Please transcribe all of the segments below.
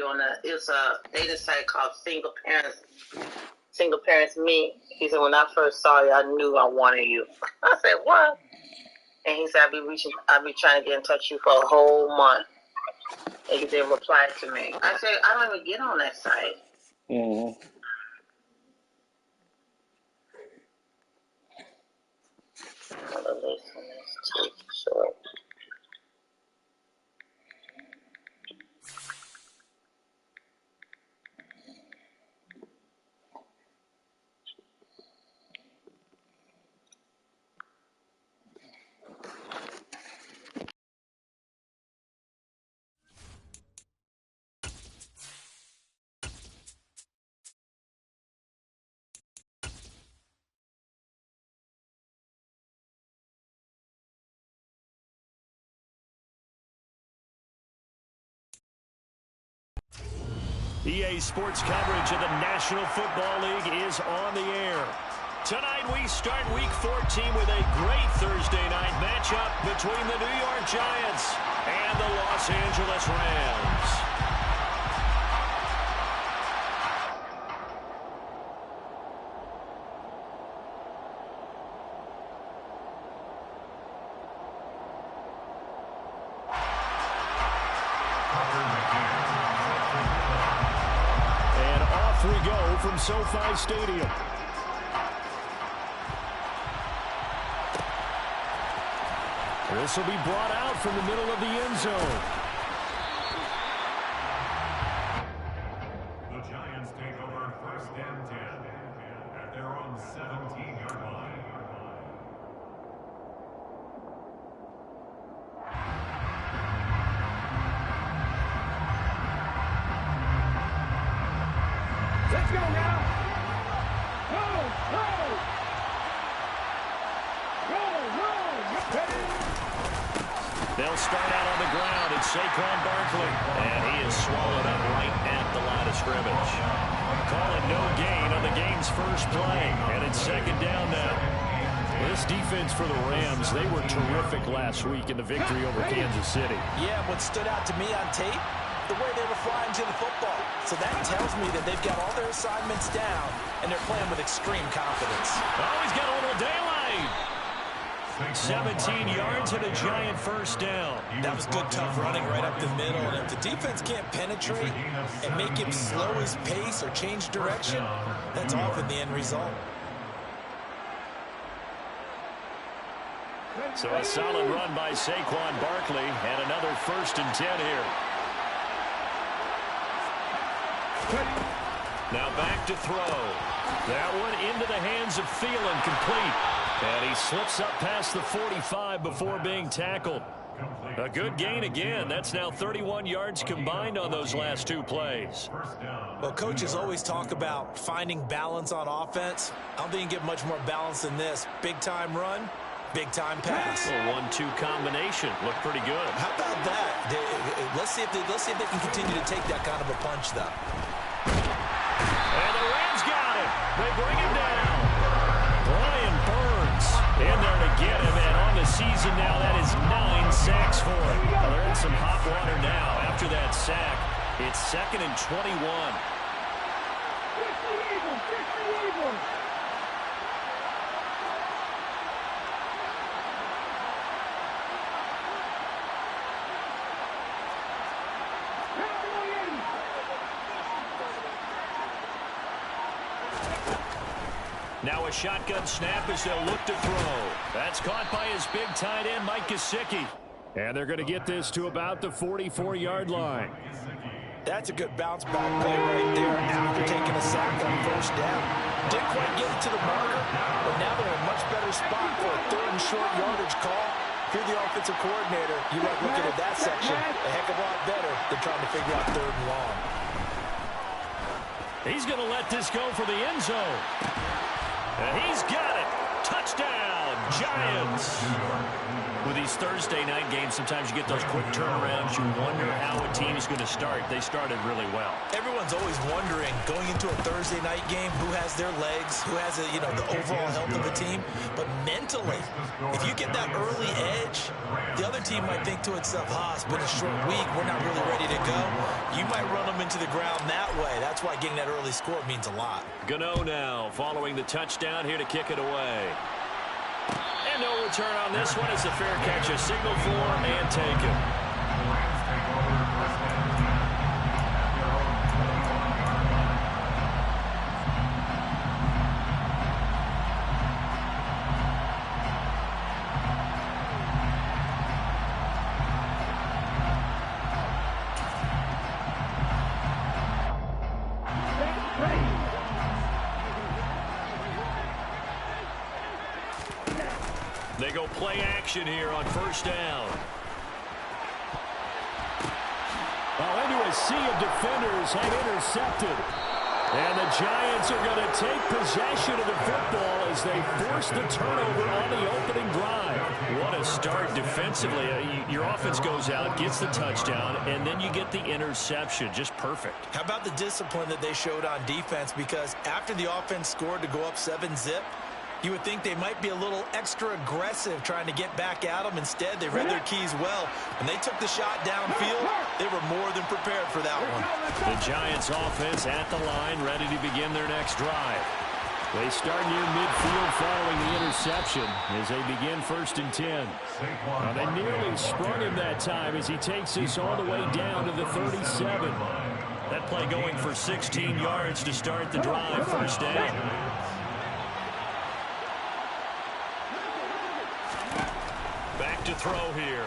you on it's a dating site called Single Parents Me. He said, when I first saw you, I knew I wanted you. I said, what? And he said, I'll be trying to get in touch with you for a whole month. And he didn't reply to me. I said, I don't even get on that site. Mm-hmm. The list is too short. EA Sports coverage of the National Football League is on the air. Tonight we start Week 14 with a great Thursday night matchup between the New York Giants and the Los Angeles Rams. We go from SoFi Stadium. This will be brought out from the middle of the end zone. The Giants take over 1st and 10 at their own 17-yard line. Let's go now. Go, go. They'll start out on the ground. It's Saquon Barkley. And he is swallowed up right at the line of scrimmage. Calling no gain on the game's first play. And it's 2nd down now. This defense for the Rams, they were terrific last week in the victory over Kansas City. Yeah, what stood out to me on tape, the way they were flying to the football. So that tells me that they've got all their assignments down, and they're playing with extreme confidence. Oh, he's got a little daylight. 17 yards and a Giant first down. That was good, tough running right up the middle. And if the defense can't penetrate and make him slow his pace or change direction, that's often the end result. So a solid run by Saquon Barkley and another 1st and 10 here. Now back to throw. That one into the hands of Thielen, complete. And he slips up past the 45 before being tackled. A good gain again. That's now 31 yards combined on those last 2 plays. Well, coaches always talk about finding balance on offense. I don't think you get much more balance than this. Big-time run, big-time pass. A 1-2 combination. Looked pretty good. How about that? Let's see if they can continue to take that kind of a punch, though. And the Rams got it. They bring him down. Brian Burns in there to get him. And on the season now, that is 9 sacks for him. Well, they're in some hot water now. After that sack, it's 2nd and 21. Now a shotgun snap as they'll look to throw. That's caught by his big tight end, Mike Gesicki. And they're going to get this to about the 44-yard line. That's a good bounce back play right there after taking a sack on 1st down. Didn't quite get it to the marker, but now they're in a much better spot for a 3rd and short yardage call. If you're the offensive coordinator, you like looking at that section a heck of a lot better than trying to figure out 3rd and long. He's going to let this go for the end zone. And he's got it. Touchdown, Giants. With these Thursday night games, sometimes you get those quick turnarounds. You wonder how a team is going to start. They started really well. Everyone's always wondering, going into a Thursday night game, who has their legs, who has the overall health of a team. But mentally, if you get that early edge, the other team might think to itself, it's been a short week. We're not really ready to go. You might run them into the ground that way. That's why getting that early score means a lot. Gano now following the touchdown here to kick it away. And no return on this one. It's a fair catch, a signal for and taken. They go play action here on first down. Into a sea of defenders and intercepted. And the Giants are going to take possession of the football as they force the turnover on the opening drive. What a start defensively. Your offense goes out, gets the touchdown, and then you get the interception. Just perfect. How about the discipline that they showed on defense? Because after the offense scored to go up 7-zip, you would think they might be a little extra aggressive trying to get back at them. Instead, they read their keys well. When they took the shot downfield, they were more than prepared for that one. The Giants offense at the line, ready to begin their next drive. They start near midfield following the interception as they begin 1st and 10. Now, they nearly sprung him that time as he takes this all the way down to the 37. That play going for 16 yards to start the drive, first down. Back to throw here.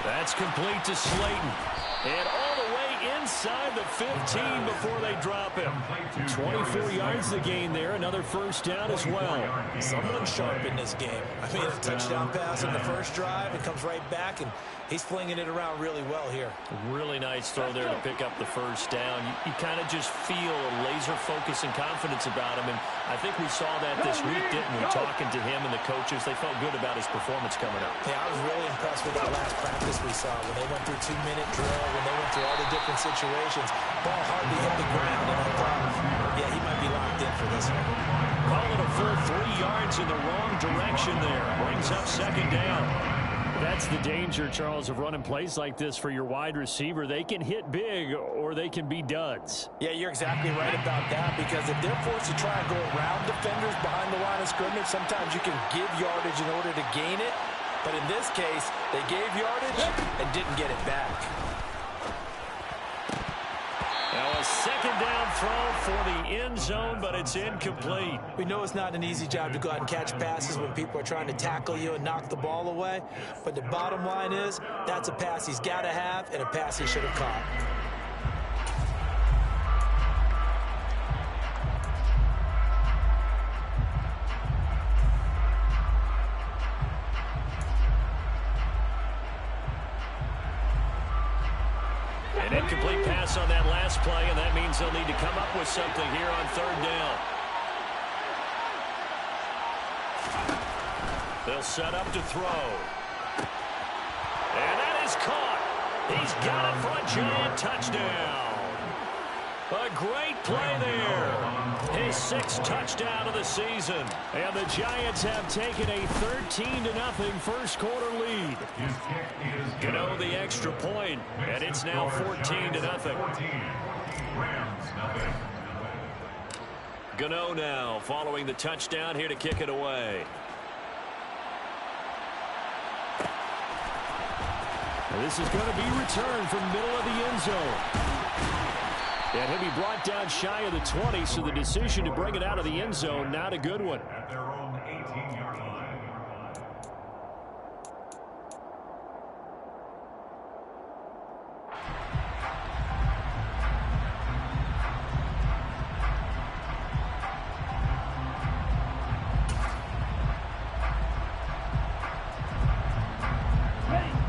That's complete to Slayton. And all the way inside the 15 before they drop him. 24 yards to gain there. Another first down as well. Someone sharp in this game. I mean, a touchdown pass on the first drive. It comes right back, and he's flinging it around really well here. Really nice throw there to pick up the first down. You kind of just feel a laser focus and confidence about him, and I think we saw that this week, didn't we? Talking to him and the coaches, they felt good about his performance coming up. Yeah, I was really impressed with that last practice we saw when they went through 2-minute drill, when they went through all the different situations. Ball hardly hit the ground, and I thought, yeah, he might be locked in for this one. Call it a full 3 yards in the wrong direction there. Brings up second down. That's the danger, Charles, of running plays like this for your wide receiver. They can hit big or they can be duds. Yeah, you're exactly right about that, because if they're forced to try and go around defenders behind the line of scrimmage, sometimes you can give yardage in order to gain it. But in this case, they gave yardage and didn't get it back. Now a second down throw for the end zone, but it's incomplete. We know it's not an easy job to go out and catch passes when people are trying to tackle you and knock the ball away. But the bottom line is, that's a pass he's got to have and a pass he should have caught. An incomplete pass on that last play, and that means they'll need to come up with something here on third down. They'll set up to throw. And that is caught. He's got it for a giant touchdown. A great play there. His 6th touchdown of the season. And the Giants have taken a 13-0 first quarter lead. Gano the extra point, and it's now 14-0. Gano now following the touchdown here to kick it away. And this is going to be returned from the middle of the end zone. And he'll be brought down shy of the 20, so the decision to bring it out of the end zone, not a good one. At their own 18-yard line.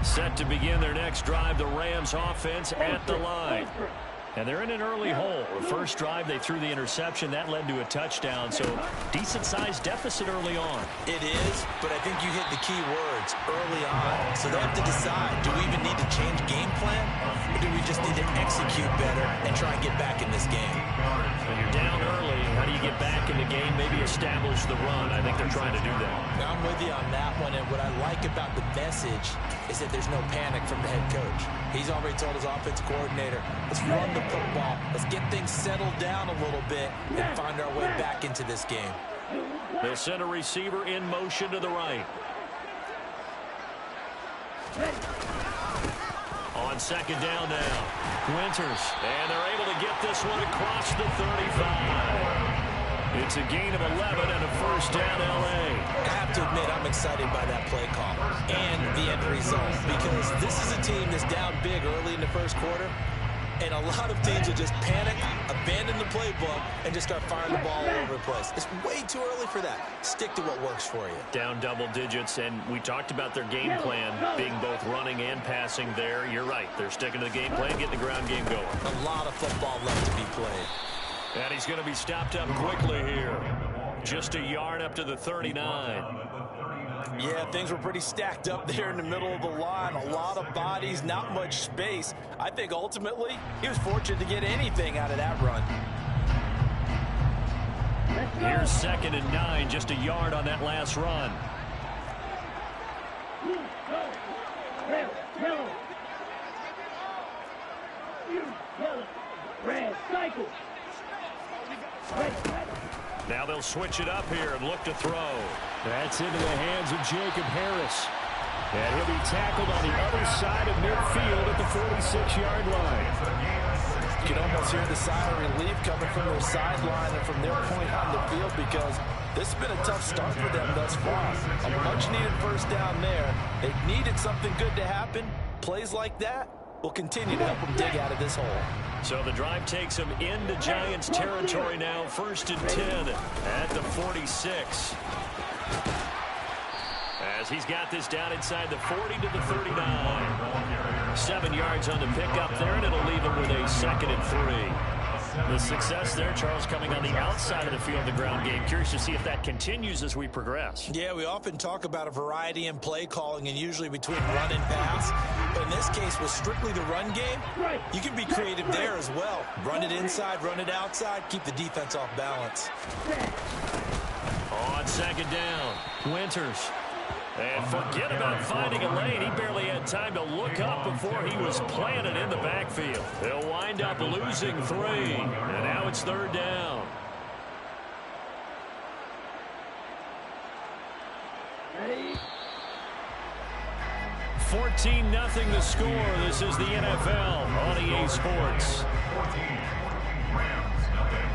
Set to begin their next drive, the Rams offense at the line. And they're in an early hole. The first drive, they threw the interception. That led to a touchdown. So decent-sized deficit early on. It is, but I think you hit the key words, early on. So they have to decide, do we even need to change game plan? Or do we just need to execute better and try and get back in this game? When you're down early, how do you get back in the game? Maybe establish the run. I think they're trying to do that. I'm with you on that one, and what I like about the message is that there's no panic from the head coach. He's already told his offensive coordinator, let's run the football, let's get things settled down a little bit and find our way back into this game. They'll send a receiver in motion to the right. On second down now, Winters, and they're able to get this one across the 35. It's a gain of 11 and a first down, L.A. I have to admit, I'm excited by that play call and the end result, because this is a team that's down big early in the first quarter, and a lot of teams will just panic, abandon the playbook, and just start firing the ball all over the place. It's way too early for that. Stick to what works for you. Down double digits, and we talked about their game plan being both running and passing there. You're right. They're sticking to the game plan, getting the ground game going. A lot of football left to be played. And he's going to be stopped up quickly here. Just a yard up to the 39. Yeah, things were pretty stacked up there in the middle of the line. A lot of bodies, not much space. I think ultimately he was fortunate to get anything out of that run. Here's 2nd and 9, just a yard on that last run. Now they'll switch it up here and look to throw. That's into the hands of Jacob Harris. And he'll be tackled on the other side of midfield at the 46-yard line. You can almost hear the sigh of relief coming from their sideline and from their point on the field, because this has been a tough start for them thus far. A much-needed first down there. They needed something good to happen. Plays like that will continue to help them dig out of this hole. So the drive takes them into Giants territory now. 1st and 10 at the 46. As he's got this down inside the 40 to the 39. 7 yards on the pickup there, and it'll leave him with a 2nd and 3. The success there, Charles, coming on the outside of the field, the ground game. Curious to see if that continues as we progress. Yeah, we often talk about a variety in play calling, and usually between run and pass. But in this case, with strictly the run game, you can be creative there as well. Run it inside, run it outside, keep the defense off balance. On 2nd down, Winters. And forget about finding a lane. He barely had time to look up before he was planted in the backfield. They'll wind up losing 3. And now it's 3rd down. Ready? 14-0 the score. This is the NFL on EA Sports. 14. Rams, nothing.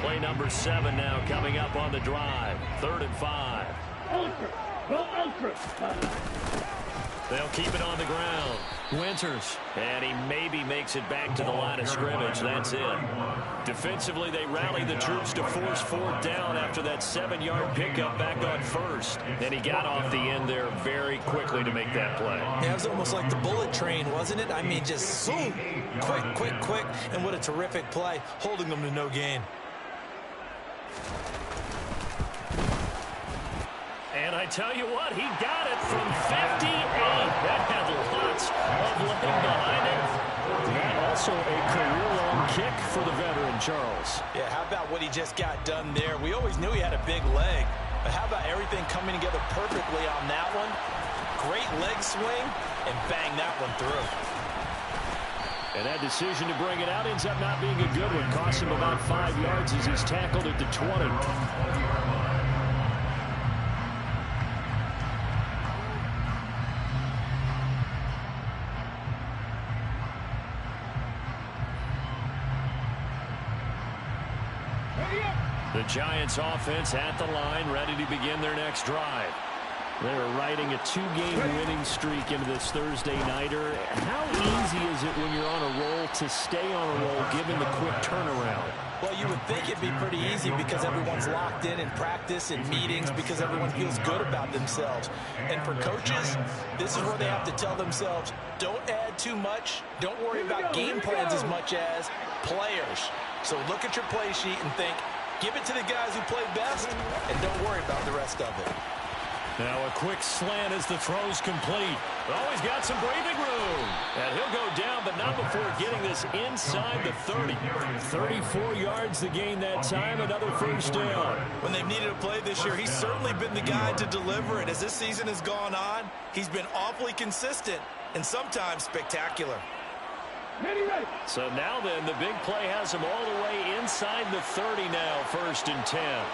Play number 7 now coming up on the drive. 3rd and 5. Ultra. Go ultra. They'll keep it on the ground. Winters. And he maybe makes it back to the line of scrimmage. That's it. Defensively, they rally the troops to force 4th down after that 7-yard pickup back on 1st. And he got off the end there very quickly to make that play. Yeah, it was almost like the bullet train, wasn't it? I mean, just zoom. Quick, quick, quick. And what a terrific play, holding them to no gain. And I tell you what, he got it from 58. That had lots of leg behind it. And also a career-long kick for the veteran, Charles. Yeah, how about what he just got done there? We always knew he had a big leg, but how about everything coming together perfectly on that one? Great leg swing, and bang that one through. And that decision to bring it out ends up not being a good one. Costs him about 5 yards as he's tackled at the 20. The Giants offense at the line, ready to begin their next drive. They're riding a 2-game winning streak into this Thursday nighter. How easy is it when you're on a roll to stay on a roll given the quick turnaround? Well, you would think it'd be pretty easy because everyone's locked in practice and meetings because everyone feels good about themselves. And for coaches, this is where they have to tell themselves, don't add too much. Don't worry about game plans as much as players. So look at your play sheet and think, give it to the guys who play best and don't worry about the rest of it. Now a quick slant as the throw's complete. Oh, he's got some breathing room. And he'll go down, but not before getting this inside the 30. 34 yards to gain that time, another first down. When they've needed a play this year, he's certainly been the guy to deliver it. As this season has gone on, he's been awfully consistent and sometimes spectacular. So now then, the big play has him all the way inside the 30 now, 1st and 10.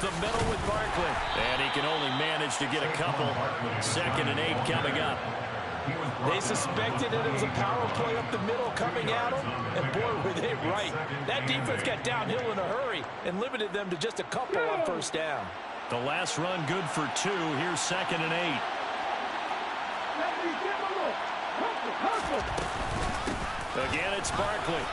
The middle with Barkley. And he can only manage to get a couple. 2nd and 8 coming up. They suspected that it was a power play up the middle coming at them. And boy, were they right. That defense got downhill in a hurry and limited them to just a couple on 1st down. The last run good for 2. Here's 2nd and 8. Again, it's Barkley.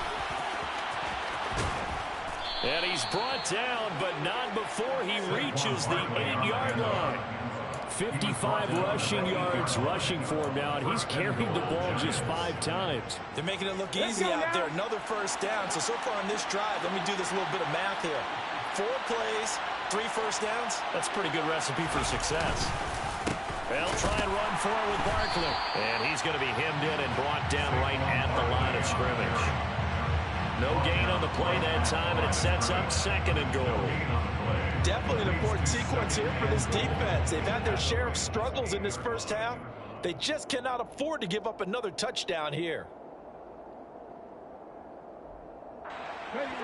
And he's brought down, but not before he reaches the 8-yard line. 55 rushing yards rushing for him now, and he's carried the ball just 5 times. They're making it look easy out there. Another 1st down. So far on this drive, let me do this little bit of math here. 4 plays, 3 first downs. That's a pretty good recipe for success. They'll try and run forward with Barkley. And he's going to be hemmed in and brought down right at the line of scrimmage. No gain on the play that time, and it sets up 2nd and goal. Definitely an important sequence here for this defense. They've had their share of struggles in this 1st half. They just cannot afford to give up another touchdown here.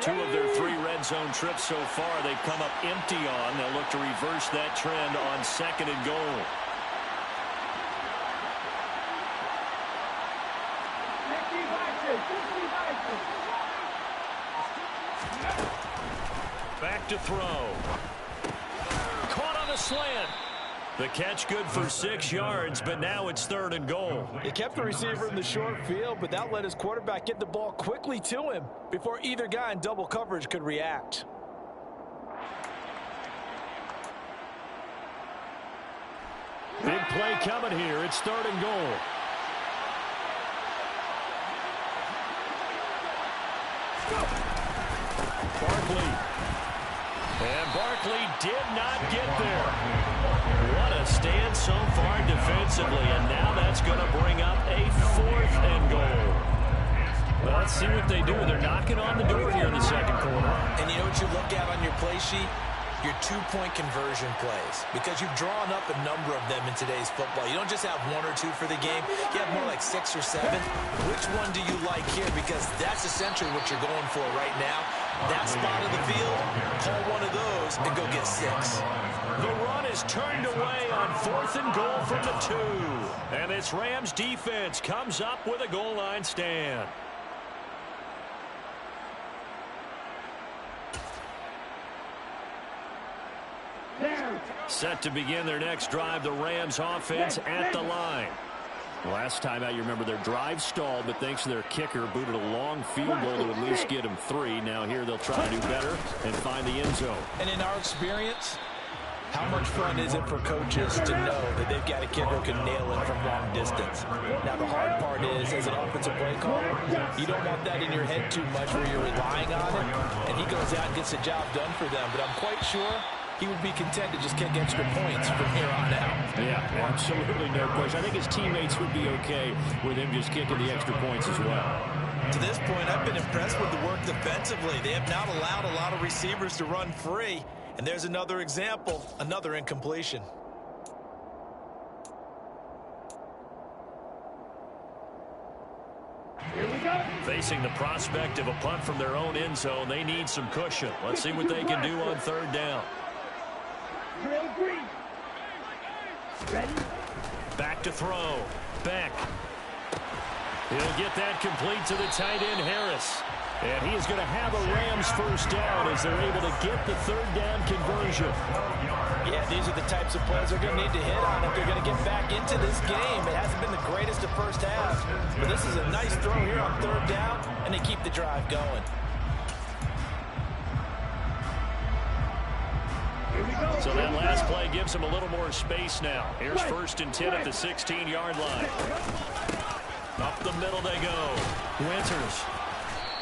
2 of their 3 red zone trips so far they've come up empty on. They'll look to reverse that trend on 2nd and goal. Back to throw. Caught on a slant. The catch good for 6 yards, but now it's 3rd and goal. He kept the receiver in the short field, but that let his quarterback get the ball quickly to him before either guy in double coverage could react. Big play coming here. It's 3rd and goal. Barkley. And Barkley did not get there. What a stand so far defensively, and now that's going to bring up a 4th and goal. Well, let's see what they do. They're knocking on the door here in the 2nd quarter. And you know what you look at on your play sheet? Your 2-point conversion plays, because you've drawn up a number of them in today's football. You don't just have 1 or 2 for the game. You have more like 6 or 7. Which one do you like here? Because that's essentially what you're going for right now. That spot of the field, call one of those and go get 6. The run is turned away on 4th and goal from the 2. And this Rams defense comes up with a goal line stand. Set to begin their next drive, the Rams offense at the line. Last time out, you remember their drive stalled, but thanks to their kicker, booted a long field goal to at least get them 3. Now here they'll try to do better and find the end zone. And in our experience, how much fun is it for coaches to know that they've got a kicker who can nail it from long distance? Now, the hard part is, as an offensive play caller, you don't want that in your head too much where you're relying on it, and he goes out and gets the job done for them. But I'm quite sure he would be content to just kick extra points from here on out. Yeah, absolutely no question. I think his teammates would be okay with him just kicking the extra points as well. To this point, I've been impressed with the work defensively. They have not allowed a lot of receivers to run free. And there's another example, another incompletion. Facing the prospect of a punt from their own end zone, they need some cushion. Let's see what they can do on 3rd down. Ready? Back to to throw. Beck. He'll get that complete to the tight end, Harris. And he is going to have a Rams first down as they're able to get the third down conversion. Yeah, these are the types of plays they're going to need to hit on if they're going to get back into this game. It hasn't been the greatest of first halves, but this is a nice throw here on third down, and they keep the drive going. So that last play gives him a little more space now. Here's 1st and 10 at the 16-yard line. Up the middle they go. Winters.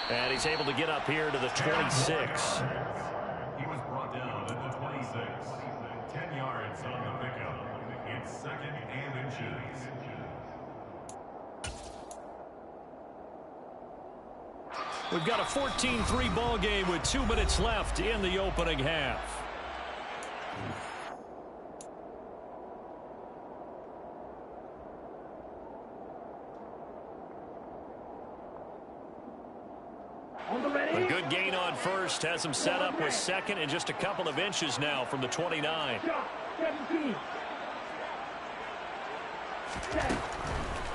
And he's able to get up here to the 26. He was brought down at the 26. 10 yards on the pickup. It's 2nd and inches. We've got a 14-3 ball game with 2 minutes left in the opening half. A good gain on first has him set up with 2nd and just a couple of inches now from the 29.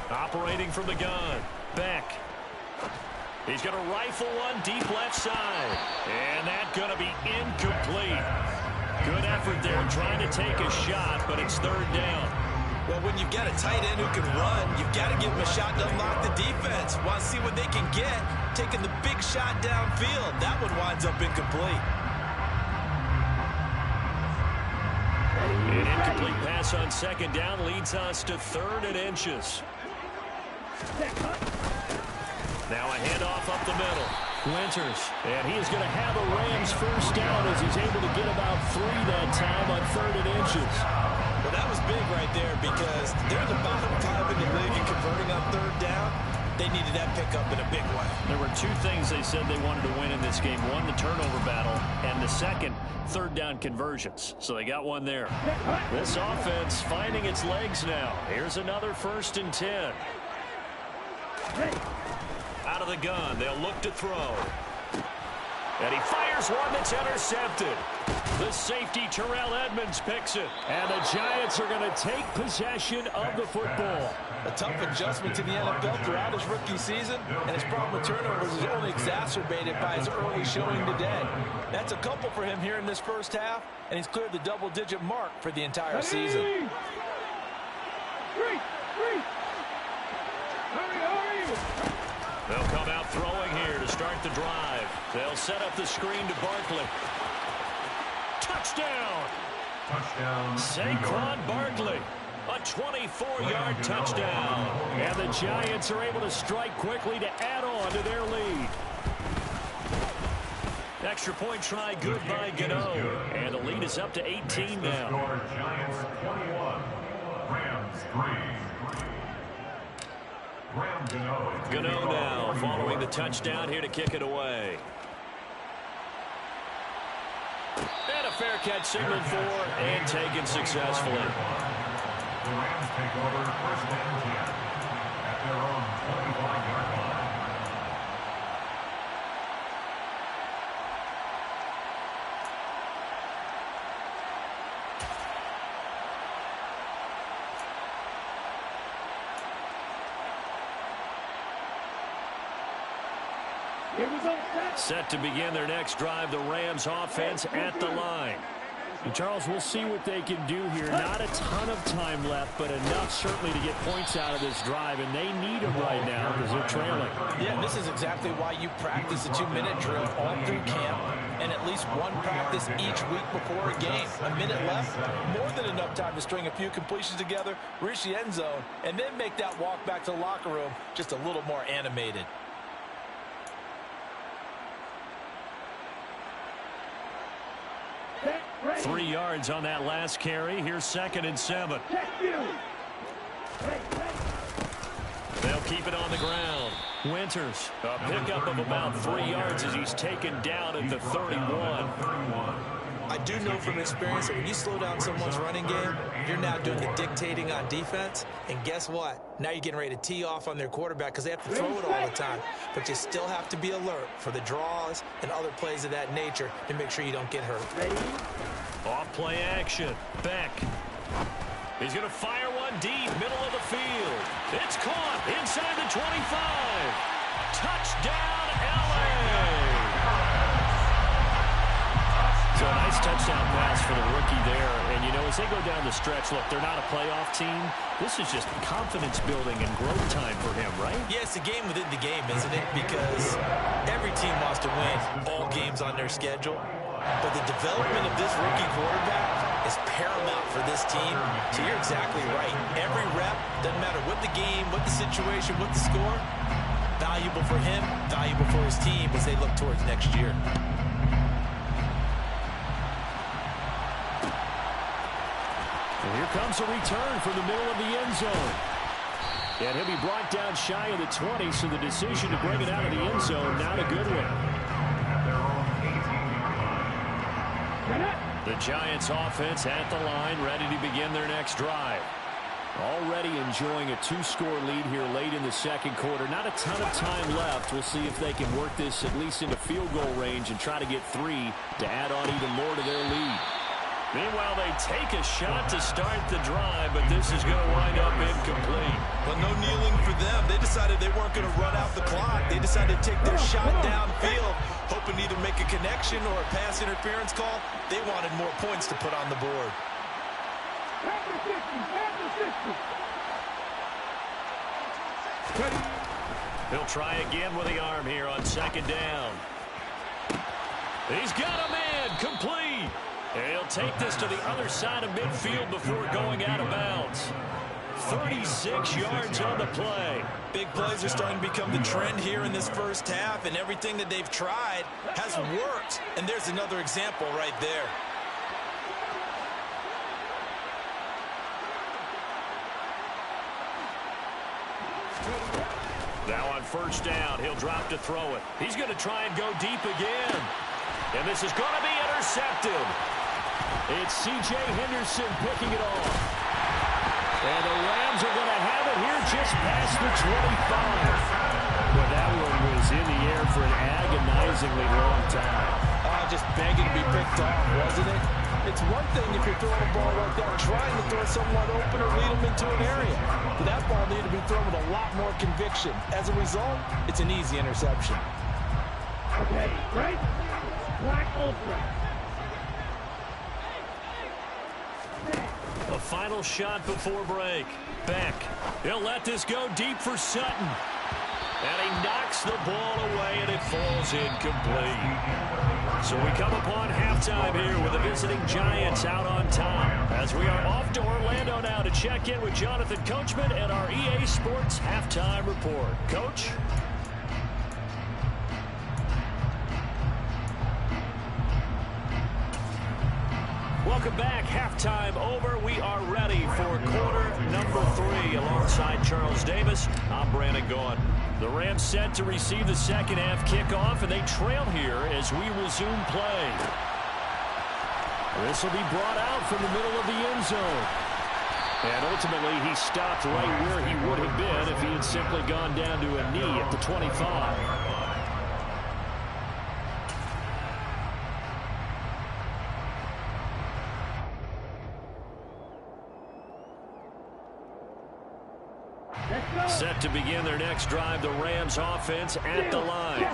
Operating from the gun. Beck. He's going to rifle one deep left side. And that's going to be incomplete. Good effort there trying to take a shot, but it's third down. Well, when you've got a tight end who can run, you've got to give him a shot to unlock the defense. Want to see what they can get, taking the big shot downfield. That one winds up incomplete. An incomplete pass on 2nd down leads us to 3rd and inches. Now a handoff up the middle. Winters. And he is going to have a Rams first down as he's able to get about 3 that time on 3rd and inches. Well, that was big right there because they're the bottom 5 in the league in converting on 3rd down. They needed that pickup in a big way. There were 2 things they said they wanted to win in this game. One, the turnover battle, and the second, 3rd down conversions. So they got one there. This offense finding its legs now. Here's another 1st and 10. Out of the gun, they'll look to throw. And he fires one that's intercepted. The safety, Terrell Edmonds, picks it. And the Giants are going to take possession of the football. A tough adjustment to the NFL throughout his rookie season, and his problem with turnovers is only exacerbated by his early showing today. That's a couple for him here in this first half, and he's cleared the double-digit mark for the entire season. They'll come out throwing here to start the drive. They'll set up the screen to Barkley. Touchdown! Touchdown. Saquon Barkley. A 24-yard touchdown. And the Giants are able to strike quickly to add on to their lead. Extra point try good by Gano. And the lead is up to 18 now. Score Giants 21. Rams 3. Graham Gano now following the touchdown here to kick it away. And a fair catch signaled for and taken successfully. The Rams take over 1st and 10 at their own 25-yard line. Set to begin their next drive, the Rams offense at the line. And Charles, we'll see what they can do here. Not a ton of time left, but enough certainly to get points out of this drive, and they need them right now because they're trailing. Yeah, this is exactly why you practice a 2-minute drill all through camp and at least one practice each week before a game. A minute left, more than enough time to string a few completions together, reach the end zone, and then make that walk back to the locker room just a little more animated. Right. 3 yards on that last carry. Here's 2nd and 7. They'll keep it on the ground. Winters, a pickup of about 3 yards as he's taken down at the 31. I do know from experience that when you slow down someone's running game, you're now doing the dictating on defense. And guess what? Now you're getting ready to tee off on their quarterback because they have to throw it all the time. But you still have to be alert for the draws and other plays of that nature to make sure you don't get hurt. Off play action. Beck. He's going to fire one deep, middle of the It's caught inside the 25. Touchdown, LA. So a nice touchdown pass for the rookie there. And, you know, as they go down the stretch, look, they're not a playoff team. This is just confidence building and growth time for him, right? Yeah, it's a game within the game, isn't it? Because every team wants to win all games on their schedule. But the development of this rookie quarterback is paramount for this team. So you're exactly right. Every rep, doesn't matter what the game, what the situation, what the score, valuable for him, valuable for his team as they look towards next year. And here comes a return from the middle of the end zone. And he'll be brought down shy of the 20, so the decision to bring it out of the end zone, not a good one. The Giants offense at the line, ready to begin their next drive. Already enjoying a 2-score lead here late in the second quarter. Not a ton of time left. We'll see if they can work this at least into field goal range and try to get 3 to add on even more to their lead. Meanwhile, they take a shot to start the drive, but this is going to wind up incomplete. Well, no kneeling for them. They decided they weren't going to run out the clock. They decided to take their shot downfield, hoping to either make a connection or a pass interference call. They wanted more points to put on the board. He'll try again with the arm here on second down. He's got a man complete. And he'll take this to the other side of midfield before going out of bounds. 36 yards on the play. Big plays are starting to become the trend here in this first half, and everything that they've tried has worked. And there's another example right there. Now on first down, he'll drop to throw it. He's going to try and go deep again. And this is going to be intercepted. It's C.J. Henderson picking it off. And the Rams are going to have it here just past the 25. Well, that one was in the air for an agonizingly long time. Just begging to be picked off, wasn't it? It's one thing if you're throwing a ball like that, trying to throw someone open or lead them into an area. But that ball needed to be thrown with a lot more conviction. As a result, it's an easy interception. Okay, right? Black ultra. A final shot before break. Beck. He'll let this go deep for Sutton. And he knocks the ball away, and it falls incomplete. So we come upon halftime here with the visiting Giants out on top. As we are off to Orlando now to check in with Jonathan Coachman and our EA Sports Halftime Report. Coach? Welcome back. Halftime over. We are ready for quarter number 3 alongside Charles Davis. I'm Brandon Gaughan. The Rams set to receive the second half kickoff, and they trail here as we resume play. This will be brought out from the middle of the end zone. And ultimately, he stopped right where he would have been if he had simply gone down to a knee at the 25. Set to begin their next drive, the Rams offense at the line.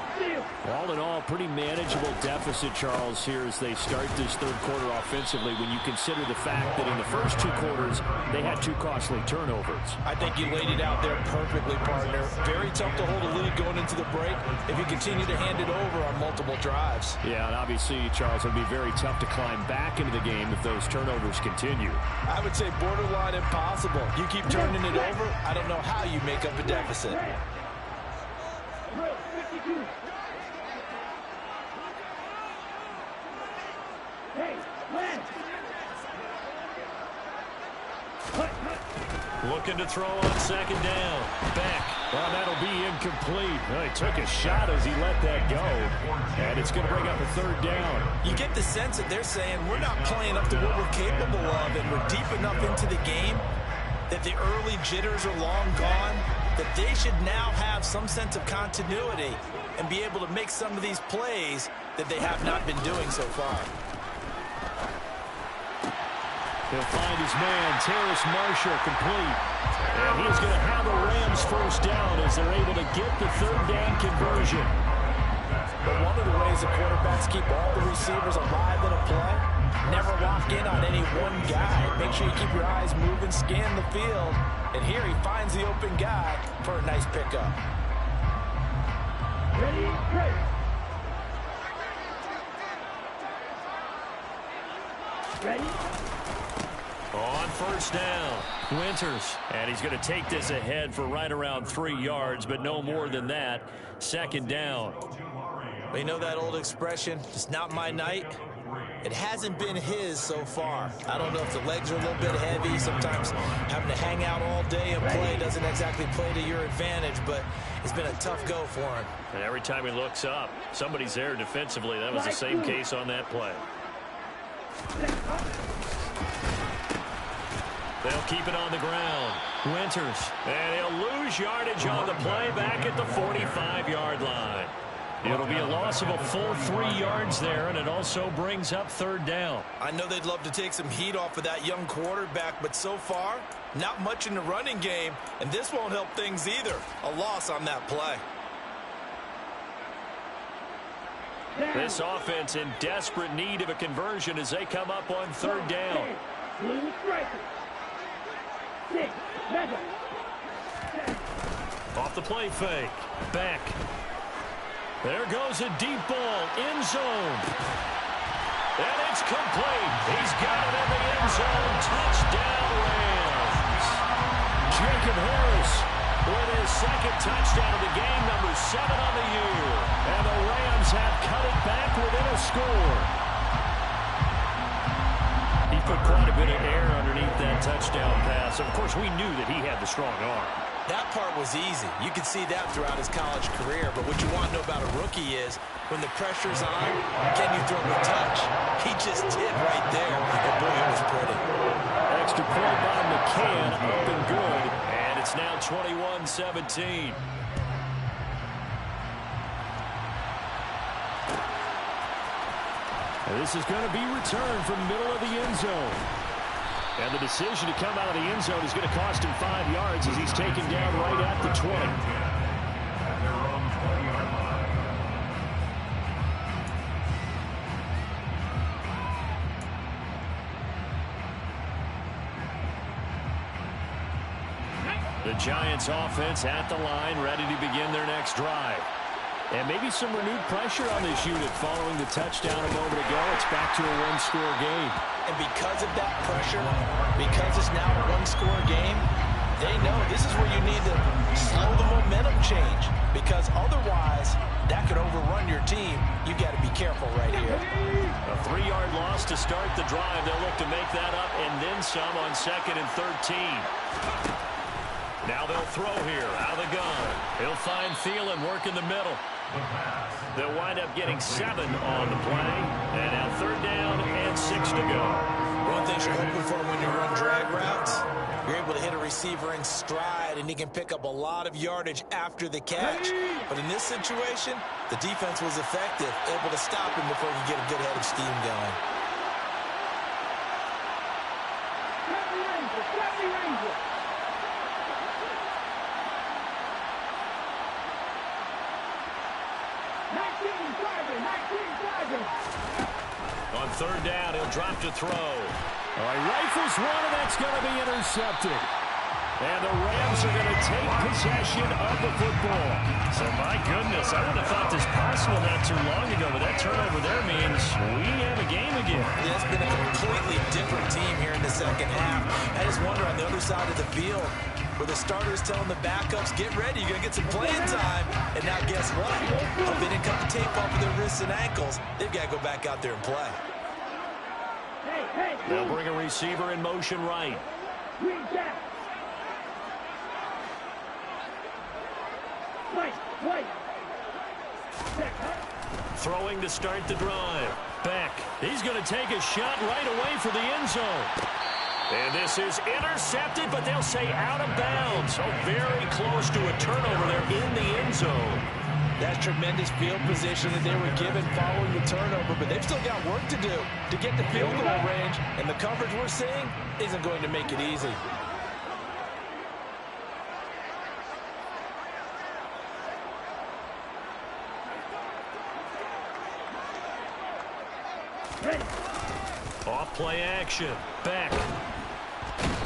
All in all, pretty manageable deficit, Charles, here as they start this third quarter offensively when you consider the fact that in the first 2 quarters, they had 2 costly turnovers. I think you laid it out there perfectly, partner. Very tough to hold a lead going into the break if you continue to hand it over on multiple drives. Yeah, and obviously, Charles, it would be very tough to climb back into the game if those turnovers continue. I would say borderline impossible. You keep turning it over, I don't know how you make up a deficit. Looking to throw on second down. Beck. Well, that'll be incomplete. Well, he took a shot as he let that go. And it's going to bring up a third down. You get the sense that they're saying we're not playing up to what we're capable of, and we're deep enough into the game that the early jitters are long gone, that they should now have some sense of continuity and be able to make some of these plays that they have not been doing so far. He'll find his man, Terrace Marshall, complete. And he's going to have a they're able to get the third down conversion. But one of the ways the quarterbacks keep all the receivers alive in a play, never lock in on any one guy. Make sure you keep your eyes moving, scan the field. And here he finds the open guy for a nice pickup. Ready, great. Ready? On first down, Winters. And he's going to take this ahead for right around 3 yards, but no more than that. Second down. Well, you know that old expression, it's not my night? It hasn't been his so far. I don't know if the legs are a little bit heavy. Sometimes having to hang out all day and play doesn't exactly play to your advantage, but it's been a tough go for him. And every time he looks up, somebody's there defensively. That was the same case on that play. They'll keep it on the ground. Winters. And he'll lose yardage on the play back at the 45-yard line. It'll be a loss of a full 3 yards there, and it also brings up third down. I know they'd love to take some heat off of that young quarterback, but so far, not much in the running game, and this won't help things either. A loss on that play. This offense in desperate need of a conversion as they come up on third down. Blue striker. 6, 7. Off the play fake. Back. There goes a deep ball. End zone. And it's complete. He's got it in the end zone. Touchdown, Rams. Jacob Harris with his second touchdown of the game, number 7 on the year. And the Rams have cut it back within a score. He put quite a bit of air underneath that touchdown pass. Of course, we knew that he had the strong arm. That part was easy. You could see that throughout his college career. But what you want to know about a rookie is when the pressure's on, can you throw the touch? He just did right there. And boy, it was pretty. Extra point by McCann, up and good. And it's now 21-17. This is going to be returned from the middle of the end zone. And the decision to come out of the end zone is going to cost him 5 yards as he's taken down right at the 20. The Giants offense at the line, ready to begin their next drive. And maybe some renewed pressure on this unit following the touchdown a moment ago. It's back to a one-score game. And because of that pressure, because it's now a one-score game, they know this is where you need to slow the momentum change. Because otherwise, that could overrun your team. You got to be careful right here. A 3-yard loss to start the drive. They'll look to make that up and then some on 2nd and 13. Now they'll throw here out of the gun. He'll find Thielen work in the middle. They'll wind up getting 7 on the play. And now 3rd down and 6 to go. One thing you're hoping for when you run drag routes, you're able to hit a receiver in stride, and he can pick up a lot of yardage after the catch. But in this situation, the defense was effective, able to stop him before he could get a good head of steam going. On 3rd down, he'll drop to throw. Rifles one, and that's going to be intercepted. And the Rams are going to take possession of the football. So, my goodness, I would have thought this possible not too long ago, but that turnover there means we have a game again. Yeah, it's been a completely different team here in the second half. I just wonder on the other side of the field, where the starters telling the backups, get ready, you're going to get some playing time. And now guess what? Hope they didn't cut the tape off of their wrists and ankles. They've got to go back out there and play. They'll bring a receiver in motion right. Throwing to start the drive. Beck, he's going to take a shot right away for the end zone. And this is intercepted, but they'll say out of bounds. So very close to a turnover there in the end zone. That's tremendous field position that they were given following the turnover, but they've still got work to do to get the field goal range, and the coverage we're seeing isn't going to make it easy. Ready. Off play action. Beck.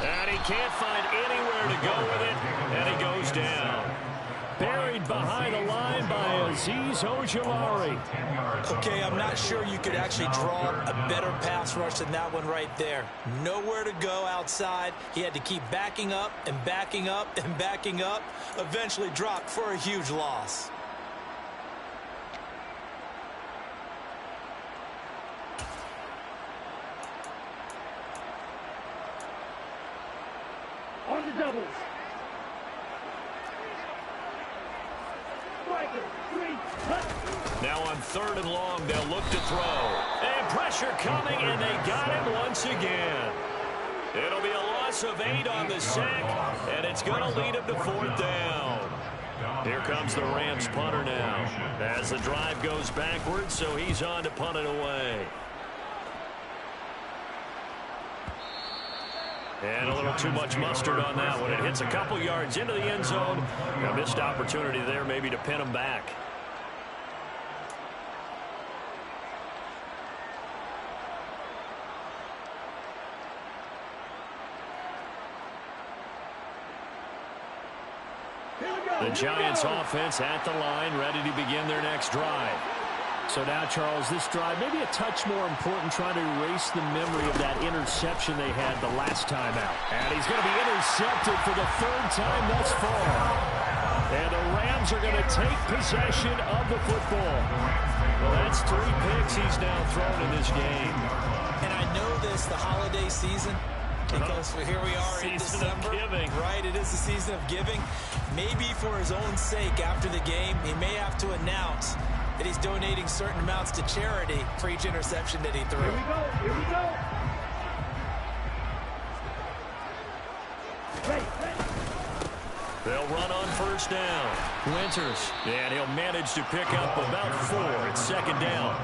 And he can't find anywhere to go with it, and he goes down. Buried behind the line by Azeez Ojulari. Okay, I'm not sure you could actually draw a better pass rush than that one right there. Nowhere to go outside. He had to keep backing up and backing up and backing up. Eventually dropped for a huge loss. On the doubles. Striker, 3, cut. Now on 3rd and long, they'll look to throw. And pressure coming, and they got him once again. It'll be a loss of 8 on the sack, and it's going to lead him to 4th down. Here comes the Rams punter now as the drive goes backwards, so he's on to punt it away. And a little too much mustard on that one. It hits a couple yards into the end zone. A missed opportunity there maybe to pin him back. The Giants offense at the line, ready to begin their next drive. So now, Charles, this drive maybe a touch more important, trying to erase the memory of that interception they had the last time out. And he's going to be intercepted for the 3rd time thus far. And the Rams are going to take possession of the football. Well, that's 3 picks he's now thrown in this game. And I know this, the holiday season, because here we are in December. Season of giving. Right, it is the season of giving. Maybe for his own sake after the game, he may have to announce that he's donating certain amounts to charity for each interception that he threw. Here we go. Here we go. Ready. They'll run on 1st down. Winters, and he'll manage to pick up about 4. It's 2nd down.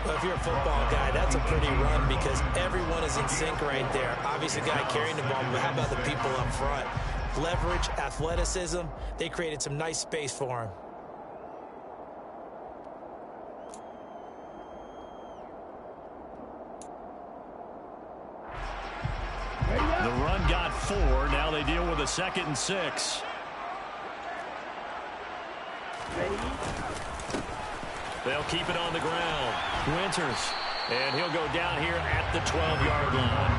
Well, if you're a football guy, that's a pretty run because everyone is in sync right there. Obviously, the guy carrying the ball, but how about the people up front? Leverage, athleticism, they created some nice space for him. The run got 4. Now they deal with a 2nd and 6. Ready. They'll keep it on the ground. Winters. And he'll go down here at the 12-yard line.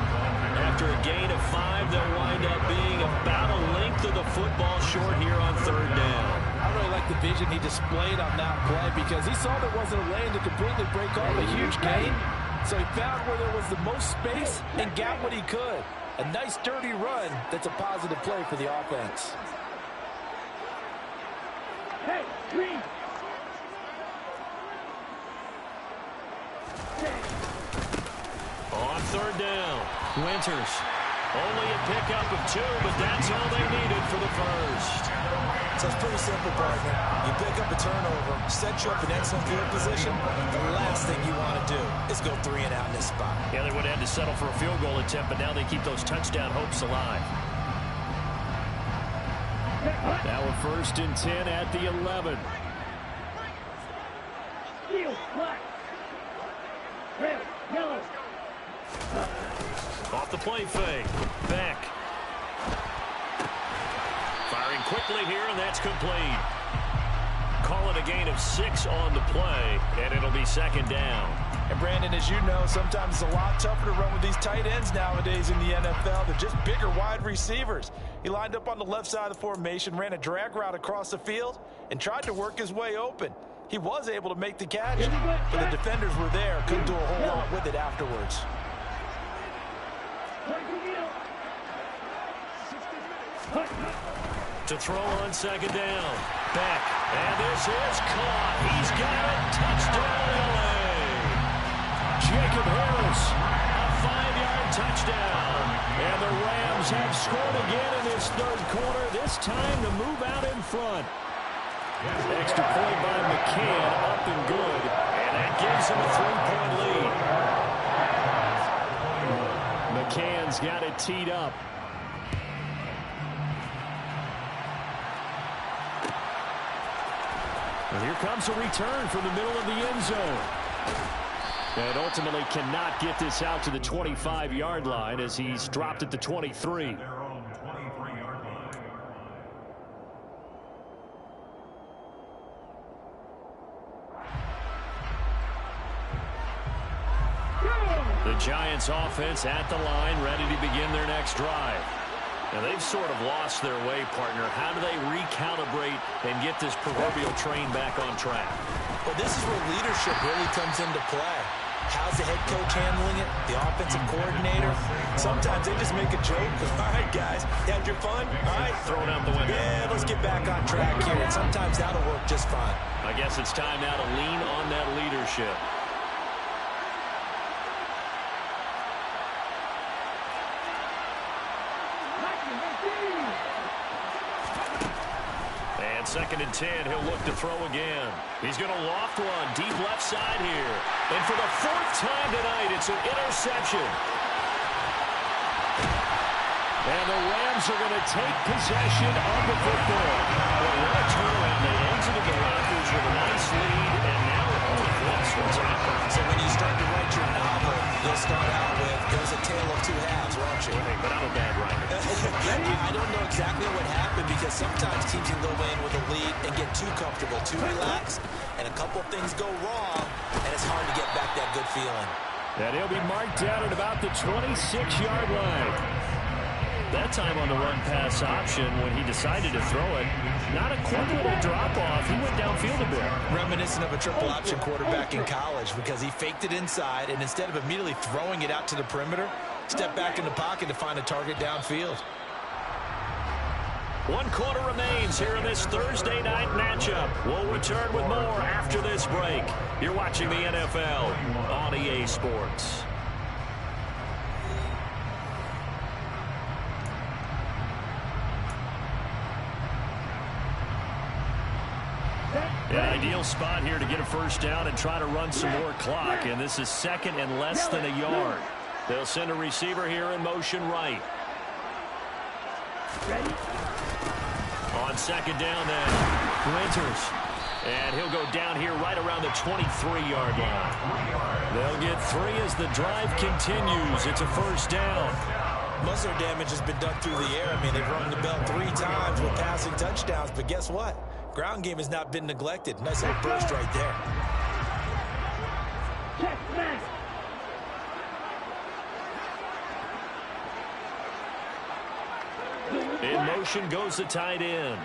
After a gain of 5, they'll wind up being about a length of the football short here on 3rd down. I really like the vision he displayed on that play because he saw there wasn't a lane to completely break off a huge gain. So he found where there was the most space and got what he could. A nice, dirty run that's a positive play for the offense. Hey, 3. On 3rd down, Winters. Only a pickup of 2, but that's all they needed for the 1st. So it's pretty simple, partner. You pick up a turnover, set you up in excellent field position. The last thing you want to do is go 3 and out in this spot. Yeah, they would have had to settle for a field goal attempt, but now they keep those touchdown hopes alive. Now a 1st and 10 at the 11. Steel, black. Red, yellow. Off the play fake. Beck. Firing quickly here, and that's complete. Call it a gain of 6 on the play, and it'll be 2nd down. And Brandon, as you know, sometimes it's a lot tougher to run with these tight ends nowadays in the NFL. They're just bigger wide receivers. He lined up on the left side of the formation, ran a drag route across the field, and tried to work his way open. He was able to make the catch, but the defenders were there, couldn't do a whole lot with it afterwards. To throw on 2nd down. Beck. And this is caught. He's got it. Touchdown, LA. Jacob Harris. A 5-yard touchdown. And the Rams have scored again in this 3rd quarter. This time to move out in front. Extra point by McCann. Up and good. And that gives him a 3-point lead. McCann's got it teed up. And here comes a return from the middle of the end zone. And ultimately cannot get this out to the 25-yard line as he's dropped at the 23. Their own 23-yard line. The Giants offense at the line, ready to begin their next drive. Now they've sort of lost their way, partner. How do they recalibrate and get this proverbial train back on track? Well, this is where leadership really comes into play. How's the head coach handling it? The offensive coordinator? Sometimes they just make a joke. All right, guys, you had your fun? All right. Throw it out the window. Yeah, let's get back on track here. And sometimes that'll work just fine. I guess it's time now to lean on that leadership. And 2nd and 10, he'll look to throw again. He's going to loft one deep left side here. And for the 4th time tonight, it's an interception. And the Rams are going to take possession of the football. Well, what a turnaround. They exited the Raptors with a nice lead, and now it only flips what's happening. So when you start to write your novel, you'll start out with, it was a tale of two halves, won't you? Hey, but I'm a bad writer. I don't know exactly what happened because sometimes teams can go in with a lead and get too comfortable, too relaxed, and a couple things go wrong, and it's hard to get back that good feeling. And he'll be marked down at about the 26-yard line. That time on the run-pass option when he decided to throw it. Not a quick little drop-off. He went downfield a bit. Reminiscent of a triple option quarterback in college because he faked it inside, and instead of immediately throwing it out to the perimeter, stepped back in the pocket to find a target downfield. 1 quarter remains here in this Thursday night matchup. We'll return with more after this break. You're watching the NFL on EA Sports. An ideal spot here to get a first down and try to run some more clock. And this is 2nd and less than a yard. They'll send a receiver here in motion right. Ready? On 2nd down then, Winters. And he'll go down here right around the 23-yard line. They'll get 3 as the drive continues. It's a first down. Muzzler damage has been done through the air. I mean, they've rung the bell 3 times with passing touchdowns, but guess what? Ground game has not been neglected. Nice little burst right there. Check back. In motion goes the tight end.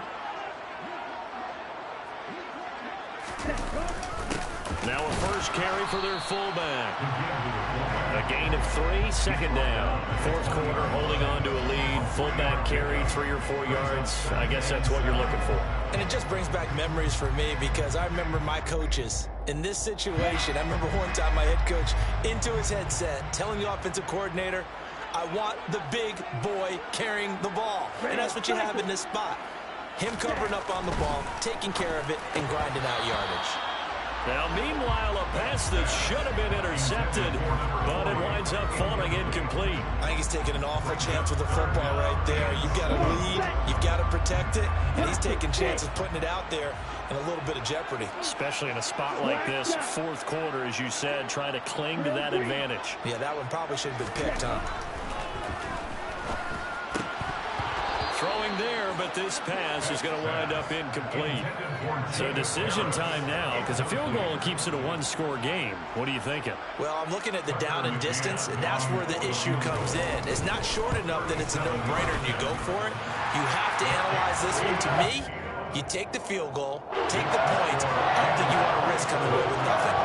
Now a first carry for their fullback. A gain of 3, 2nd down. 4th quarter, holding on to a lead. Fullback carry, 3 or 4 yards. I guess that's what you're looking for. And it just brings back memories for me because I remember my coaches in this situation. I remember one time my head coach into his headset telling the offensive coordinator, I want the big boy carrying the ball. And that's what you have in this spot. Him covering up on the ball, taking care of it, and grinding out yardage. Now, meanwhile, a pass that should have been intercepted, but it winds up falling incomplete. I think he's taking an awful chance with the football right there. You've got to lead, you've got to protect it, and he's taking chances putting it out there in a little bit of jeopardy. Especially in a spot like this, 4th quarter, as you said, trying to cling to that advantage. Yeah, that one probably should have been picked, huh? Throwing there, but this pass is going to wind up incomplete. So decision time now, because a field goal keeps it a 1-score game. What are you thinking? Well, I'm looking at the down and distance, and that's where the issue comes in. It's not short enough that it's a no-brainer and you go for it. You have to analyze this one. To me, you take the field goal, take the points. I don't think you want to risk coming away with nothing.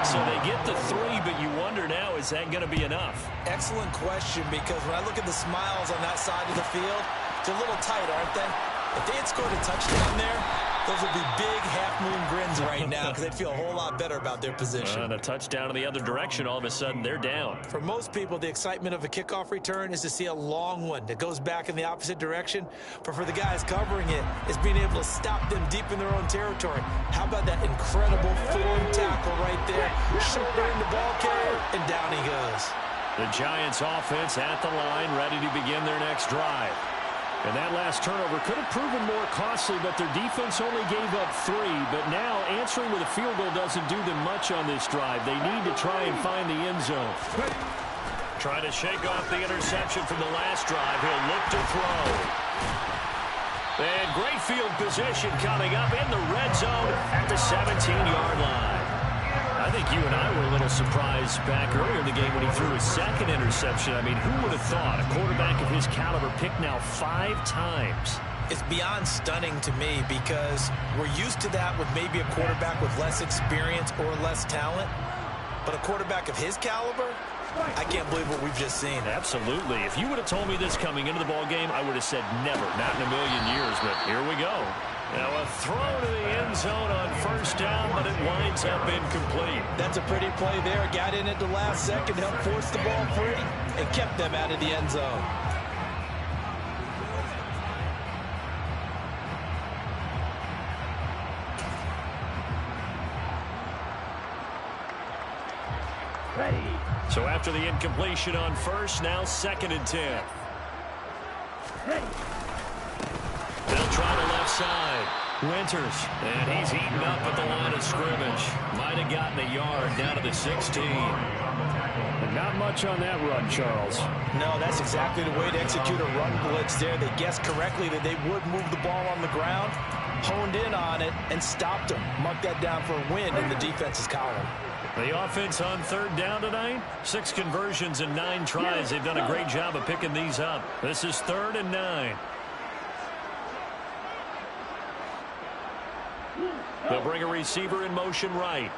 So they get the 3, but you wonder now, is that going to be enough? Excellent question, because when I look at the smiles on that side of the field, they're a little tight, aren't they? If they had scored a touchdown there, those would be big half-moon grins right now because they'd feel a whole lot better about their position. And a touchdown in the other direction, all of a sudden, they're down. For most people, the excitement of a kickoff return is to see a long one that goes back in the opposite direction. But for the guys covering it, it's being able to stop them deep in their own territory. How about that incredible form tackle right there? Shouldering the ball carrier, and down he goes. The Giants offense at the line, ready to begin their next drive. And that last turnover could have proven more costly, but their defense only gave up 3. But now answering with a field goal doesn't do them much on this drive. They need to try and find the end zone. Trying to shake off the interception from the last drive. He'll look to throw. And great field position coming up in the red zone at the 17-yard line. I think you and I were a little surprised back earlier in the game when he threw his second interception. I mean, who would have thought a quarterback of his caliber picked now 5 times? It's beyond stunning to me because we're used to that with maybe a quarterback with less experience or less talent. But a quarterback of his caliber, I can't believe what we've just seen. Absolutely. If you would have told me this coming into the ball game, I would have said never, not in a million years. But here we go. Now a throw to the end zone on first down, but it winds up incomplete. That's a pretty play there. Got in at the last second, helped force the ball free, and kept them out of the end zone. Ready. So after the incompletion on first, now 2nd and 10. Ready. They'll try the left side. Winters, and he's eaten up at the line of scrimmage. Might have gotten a yard down to the 16. And not much on that run, Charles. No, that's exactly the way to execute a run blitz there. They guessed correctly that they would move the ball on the ground, honed in on it, and stopped him. Mark that down for a win in the defense's column. The offense on 3rd down tonight, 6 conversions and 9 tries. They've done a great job of picking these up. This is 3rd and 9. They'll bring a receiver in motion right.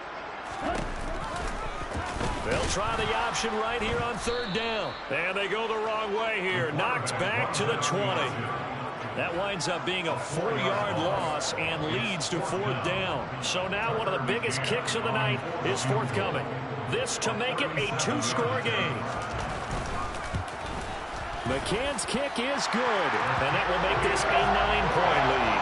They'll try the option right here on 3rd down. And they go the wrong way here. Knocked back to the 20. That winds up being a 4-yard loss and leads to 4th down. So now one of the biggest kicks of the night is forthcoming. This to make it a 2-score game. McCann's kick is good, and that will make this a 9-point lead.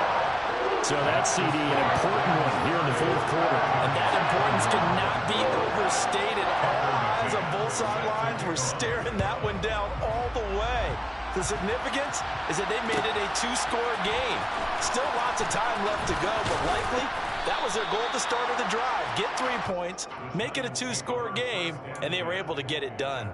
So that's CD, an important one here in the 4th quarter. And that importance cannot be overstated. All eyes on both sidelines were staring that one down all the way. The significance is that they made it a 2-score game. Still lots of time left to go, but likely that was their goal at the start of the drive. Get 3 points, make it a 2-score game, and they were able to get it done.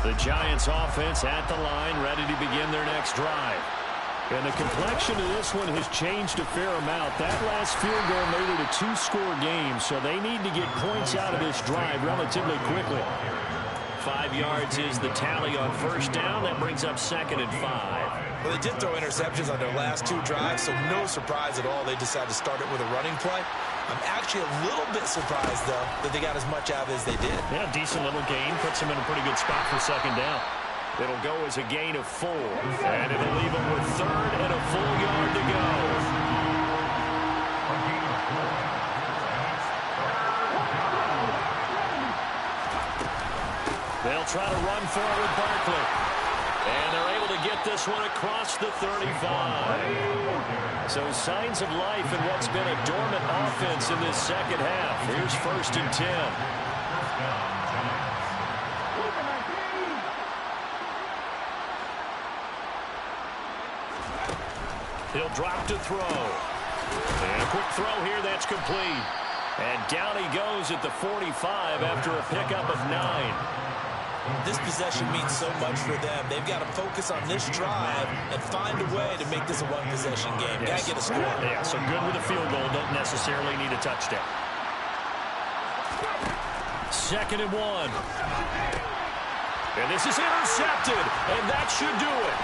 The Giants offense at the line, ready to begin their next drive. And the complexion of this one has changed a fair amount. That last field goal made it a 2-score game, so they need to get points out of this drive relatively quickly. 5 yards is the tally on first down. That brings up 2nd and 5. Well, they did throw interceptions on their last 2 drives, so no surprise at all they decided to start it with a running play. I'm actually a little bit surprised, though, that they got as much out as they did. Yeah, decent little gain. Puts them in a pretty good spot for 2nd down. It'll go as a gain of 4. And it'll leave them with 3rd and a full yard to go. They'll try to run forward Barkley. And they're able to get this one across the 35. So signs of life in what's been a dormant offense in this 2nd half. Here's 1st and 10. He'll drop to throw. And a quick throw here, that's complete. And down he goes at the 45 after a pickup of 9. This possession means so much for them. They've got to focus on this drive and find a way to make this a 1-possession game. Got to get a score. Yeah, so good with a field goal. Don't necessarily need a touchdown. 2nd and 1. And this is intercepted. And that should do it.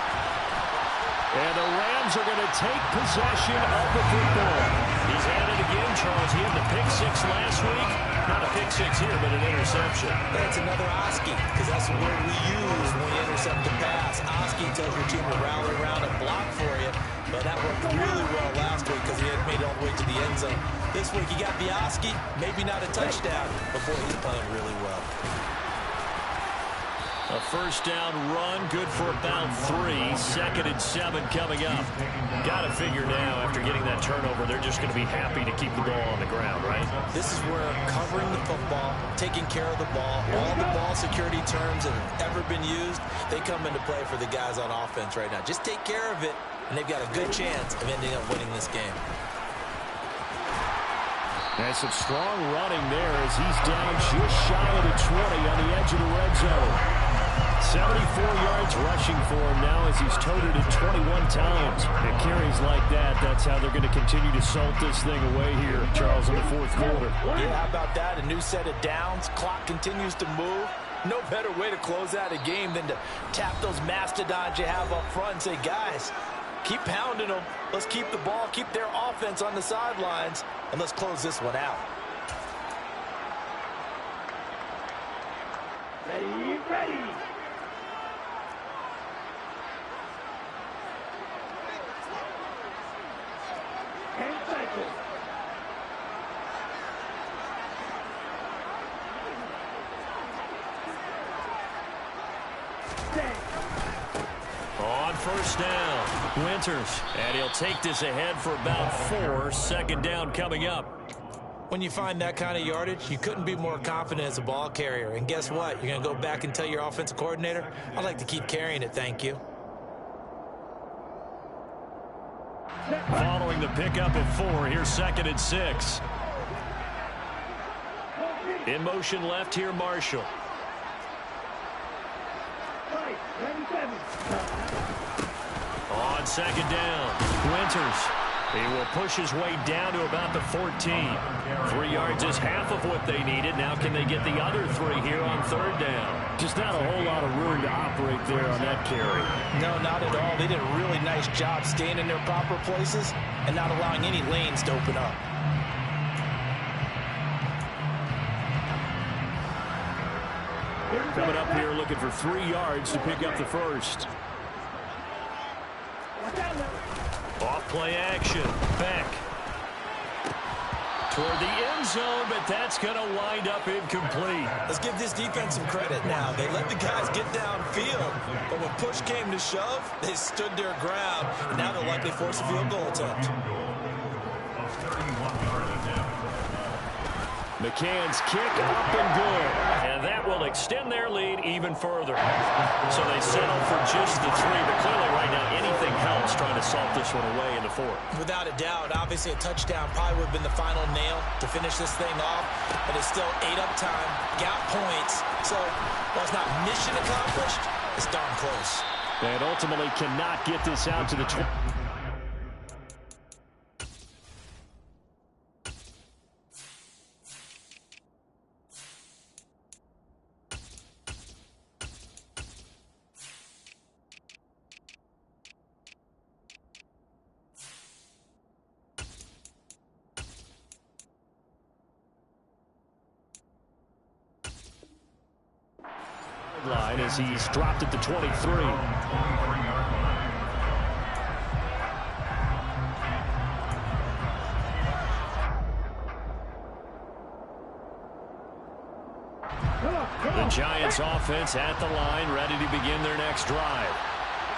And the Rams are going to take possession of the football. He's had it again, Charles. He had the pick 6 last week. Not a pick 6 here, but an interception. That's another Oski, because that's the word we use when we intercept the pass. Oski tells your team to rally around and block for you. But that worked really well last week because he had made it all the way to the end zone. This week he got the Oski, maybe not a touchdown, but boy, he's playing really well. A first down run, good for about 3. 2nd and 7 coming up. Got to figure now, after getting that turnover, they're just going to be happy to keep the ball on the ground, right? This is where covering the football, taking care of the ball, all the ball security terms that have ever been used, they come into play for the guys on offense right now. Just take care of it, and they've got a good chance of ending up winning this game. And some strong running there as he's down just shy of the 20 on the edge of the red zone. 74 yards rushing for him now as he's toted it 21 times. It carries like that. That's how they're going to continue to salt this thing away here, Charles, in the 4th quarter. Yeah, how about that? A new set of downs. Clock continues to move. No better way to close out a game than to tap those mastodons you have up front and say, guys, keep pounding them. Let's keep the ball, keep their offense on the sidelines, and let's close this one out. Ready, ready. On first down, Winters. And he'll take this ahead for about 4. 2nd down coming up. When you find that kind of yardage, you couldn't be more confident as a ball carrier. And guess what? You're going to go back and tell your offensive coordinator, I'd like to keep carrying it, thank you. Following the pickup of 4, here's 2nd and 6. In motion left here, Marshall. On 2nd down, Winters. He will push his way down to about the 14. 3 yards is half of what they needed. Now can they get the other 3 here on 3rd down? Just not a whole lot of room to operate there on that carry. No, not at all. They did a really nice job staying in their proper places and not allowing any lanes to open up. Coming up here looking for 3 yards to pick up the first. Off play action. Beck. Toward the end zone, but that's going to wind up incomplete. Let's give this defense some credit now. They let the guys get downfield, but when push came to shove, they stood their ground, and now they'll likely force a field goal attempt. McCann's kick up and good. And that will extend their lead even further. So they settle for just the 3, but clearly right now anything helps trying to salt this one away in the 4th. Without a doubt, obviously a touchdown probably would have been the final nail to finish this thing off, but it's still 8 up time, got points. So while it's not mission accomplished, it's darn close. And ultimately cannot get this out to the 20. Line as he's dropped at the 23. The Giants offense at the line, ready to begin their next drive.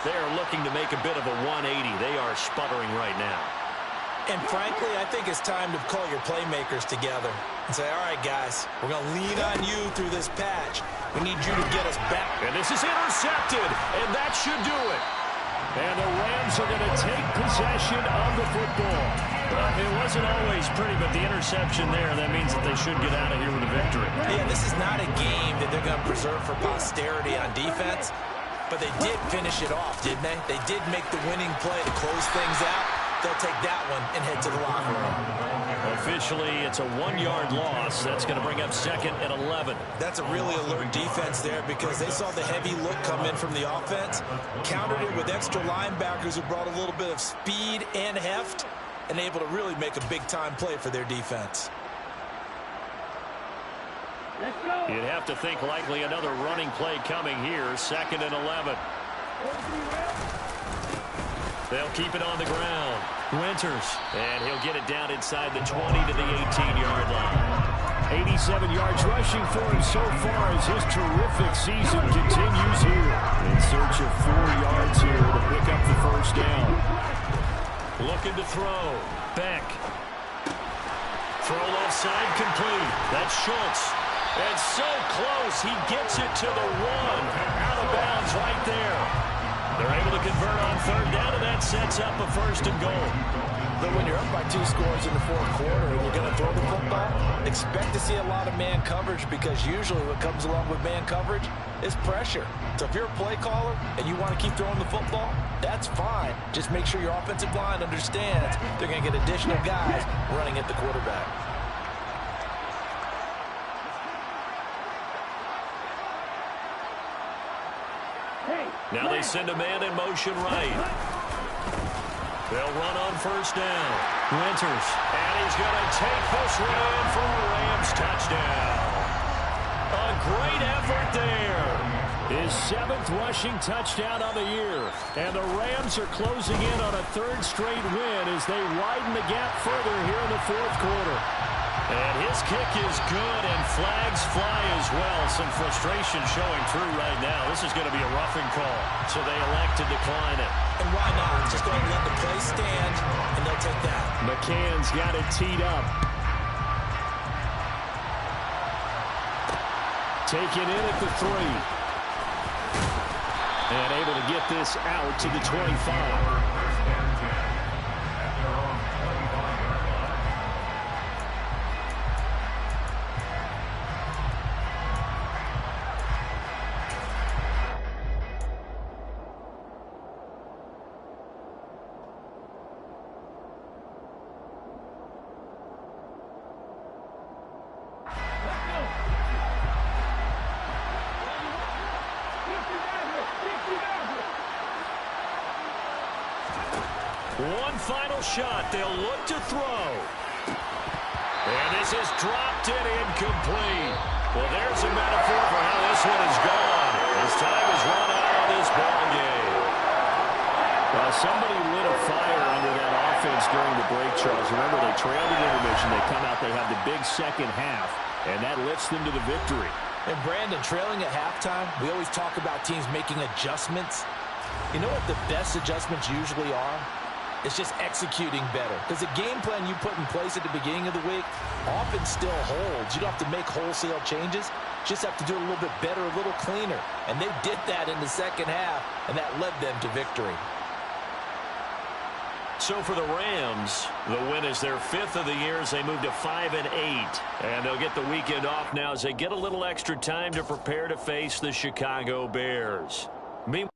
They are looking to make a bit of a 180. They are sputtering right now. And frankly, I think it's time to call your playmakers together and say, all right, guys, we're going to lean on you through this patch. We need you to get us back. And this is intercepted, and that should do it. And the Rams are going to take possession of the football. Well, it wasn't always pretty, but the interception there, that means that they should get out of here with a victory. Yeah, this is not a game that they're going to preserve for posterity on defense, but they did finish it off, didn't they? They did make the winning play to close things out. They'll take that one and head to the locker room. Officially, it's a 1-yard loss. That's going to bring up 2nd and 11. That's a really alert defense there because they saw the heavy look come in from the offense, countered it with extra linebackers who brought a little bit of speed and heft, and able to really make a big-time play for their defense. Let's go. You'd have to think likely another running play coming here. 2nd and 11. They'll keep it on the ground. Winters, and he'll get it down inside the 20 to the 18-yard line. 87 yards rushing for him so far as his terrific season continues here. In search of 4 yards here to pick up the first down. Looking to throw. Beck. Throw left side complete. That's Schultz. And so close, he gets it to the 1. Out of bounds right there. They're able to convert on third down, and that sets up a first and goal. But when you're up by 2 scores in the fourth quarter and you're going to throw the football, expect to see a lot of man coverage, because usually what comes along with man coverage is pressure. So if you're a play caller and you want to keep throwing the football, that's fine. Just make sure your offensive line understands they're going to get additional guys running at the quarterback. Now they send a man in motion right. They'll run on first down. Winters. And he's going to take this one in for a Rams touchdown. A great effort there. His 7th rushing touchdown on the year. And the Rams are closing in on a 3rd straight win as they widen the gap further here in the fourth quarter. And his kick is good, and flags fly as well. Some frustration showing through right now. This is going to be a roughing call, so they elect to decline it. And why not? Just go ahead and let the play stand, and they'll take that. McCann's got it teed up. Taken in at the 3. And able to get this out to the 25. One final shot. They'll look to throw. And this is dropped in incomplete. Well, there's a metaphor for how this one is gone. His time is run out on this ball game. Well, somebody lit a fire under that offense during the break, Charles. Remember, they trailed at intermission. They come out, they have the big second half, and that lifts them to the victory. And Brandon, trailing at halftime, we always talk about teams making adjustments. You know what the best adjustments usually are? It's just executing better. Because the game plan you put in place at the beginning of the week often still holds. You don't have to make wholesale changes. You just have to do it a little bit better, a little cleaner. And they did that in the second half, and that led them to victory. So for the Rams, the win is their 5th of the year as they move to 5-8. And they'll get the weekend off now as they get a little extra time to prepare to face the Chicago Bears. Meanwhile,